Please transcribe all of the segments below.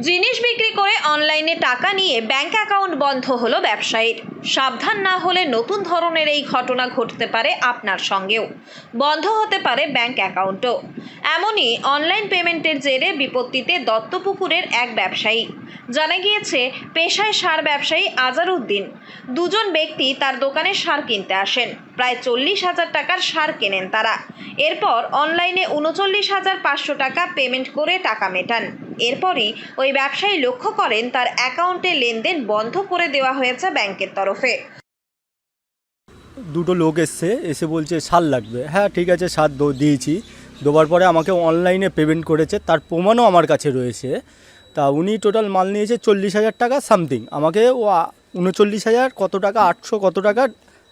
জিনিস বিক্রি করে অনলাইনে টাকা নিয়ে ব্যাংক অ্যাকাউন্ট বন্ধ হলো ব্যবসায়ীর। সাবধান না হলে নতুন ধরনের এই ঘটনা ঘটতে পারে আপনার সঙ্গেও। বন্ধ হতে পারে ব্যাংক অ্যাকাউন্টও। এমনই অনলাইন পেমেন্টের জেরে বিপত্তিতে দত্তপুকুরের এক ব্যবসায়ী। জানা গিয়েছে, পেশায় সার ব্যবসায়ী আজারউদ্দিন। দুজন ব্যক্তি তার দোকানে সার কিনতে আসেন। প্রায় 40,000 টাকার সার কেনেন তারা। এরপর অনলাইনে 39,500 টাকা পেমেন্ট করে টাকা মেটান। এরপরই ওই ব্যবসায়ী লক্ষ্য করেন তার অ্যাকাউন্টে লেনদেন বন্ধ করে দেওয়া হয়েছে ব্যাংকের তরফে। দুটো লোক এসে বলছে সার লাগবে। হ্যাঁ ঠিক আছে, সার দিয়েছি। দেওয়ার পরে আমাকে অনলাইনে পেমেন্ট করেছে, তার প্রমাণও আমার কাছে রয়েছে। তা উনি টোটাল মাল নিয়েছে 40,000 টাকা সামথিং। আমাকে ও 39,000 কত টাকা 800 কত টাকা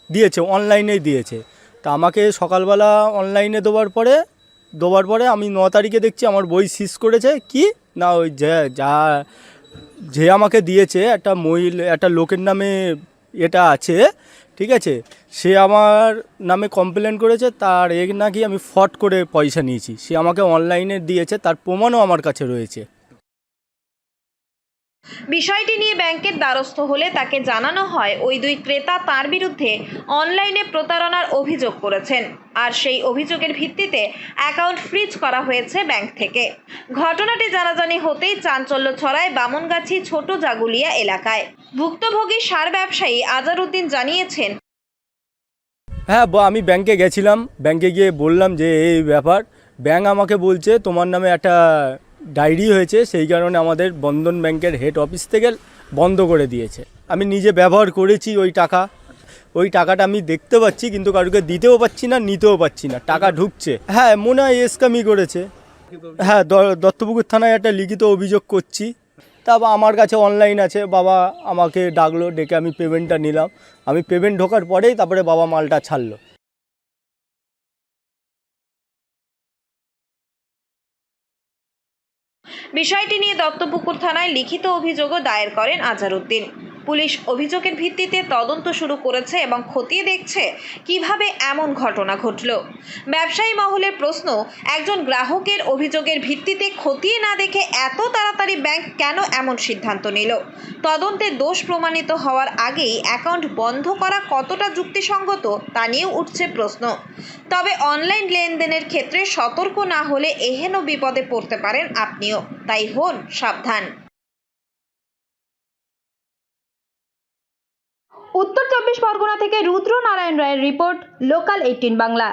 দিয়েছে, অনলাইনেই দিয়েছে। তা আমাকে সকালবেলা অনলাইনে দেওয়ার পরে আমি 9 তারিখে দেখছি আমার বই সিজ করেছে। কি না, ওই যে আমাকে দিয়েছে একটা লোকের নামে এটা আছে, ঠিক আছে, সে আমার নামে কমপ্লেন করেছে। তার নাকি আমি ফ্রড করে পয়সা নিয়েছি। সে আমাকে অনলাইনে দিয়েছে, তার প্রমাণও আমার কাছে রয়েছে। বিষয়টি নিয়ে ব্যাংকের দ্বারস্থ হলে তাকে জানানো হয় ওই দুই ক্রেতা তার বিরুদ্ধে অনলাইনে প্রতারণার অভিযোগ করেছেন, আর সেই অভিযোগের ভিত্তিতে অ্যাকাউন্ট ফ্রিজ করা হয়েছে ব্যাংক থেকে। ঘটনাটি জানাজানি হতেই চাঞ্চল্য ছড়ায় বামনগাছি ছোট জাগুলিয়া এলাকায়। ভুক্তভোগী সার ব্যবসায়ী আজারউদ্দিন জানিয়েছেন, হ্যাঁ, আমি ব্যাংকে গেছিলাম। ব্যাংকে গিয়ে বললাম যে এই ব্যাপার। ব্যাংক আমাকে বলছে তোমার নামে একটা ডায়েরি হয়েছে, সেই কারণে আমাদের বন্ধন ব্যাংকের হেড অফিস থেকে বন্ধ করে দিয়েছে। আমি নিজে ব্যবহার করেছি ওই টাকাটা আমি দেখতে পাচ্ছি, কিন্তু কারুকে দিতেও পাচ্ছি না, নিতেও পাচ্ছি না। টাকা ঢুকছে। হ্যাঁ, মনে হয় এসকামি করেছে। হ্যাঁ, দত্তপুকুর থানায় একটা লিখিত অভিযোগ করছি। তারপর আমার কাছে অনলাইন আছে। বাবা আমাকে ডাকলো, ডেকে আমি পেমেন্টটা নিলাম। আমি পেমেন্ট ঢোকার পরেই তারপরে বাবা মালটা ছাড়লো। বিষয়টি নিয়ে দত্তপুকুর থানায় লিখিত অভিযোগও দায়ের করেন আজারউদ্দিন। পুলিশ অভিযোগের ভিত্তিতে তদন্ত শুরু করেছে এবং খতিয়ে দেখছে কিভাবে এমন ঘটনা ঘটল। ব্যবসায়ী মহলের প্রশ্ন, একজন গ্রাহকের অভিযোগের ভিত্তিতে খতিয়ে না দেখে এত তাড়াতাড়ি ব্যাংক কেন এমন সিদ্ধান্ত নিল? তদন্তে দোষ প্রমাণিত হওয়ার আগেই অ্যাকাউন্ট বন্ধ করা কতটা যুক্তিসঙ্গত তা নিয়েও উঠছে প্রশ্ন। তবে অনলাইন লেনদেনের ক্ষেত্রে সতর্ক না হলে এহেন বিপদে পড়তে পারেন আপনিও, তাই হন সাবধান। উত্তর 24 পরগনা থেকে রুদ্র নারায়ণ রায়ের রিপোর্ট, লোকাল 18 বাংলা।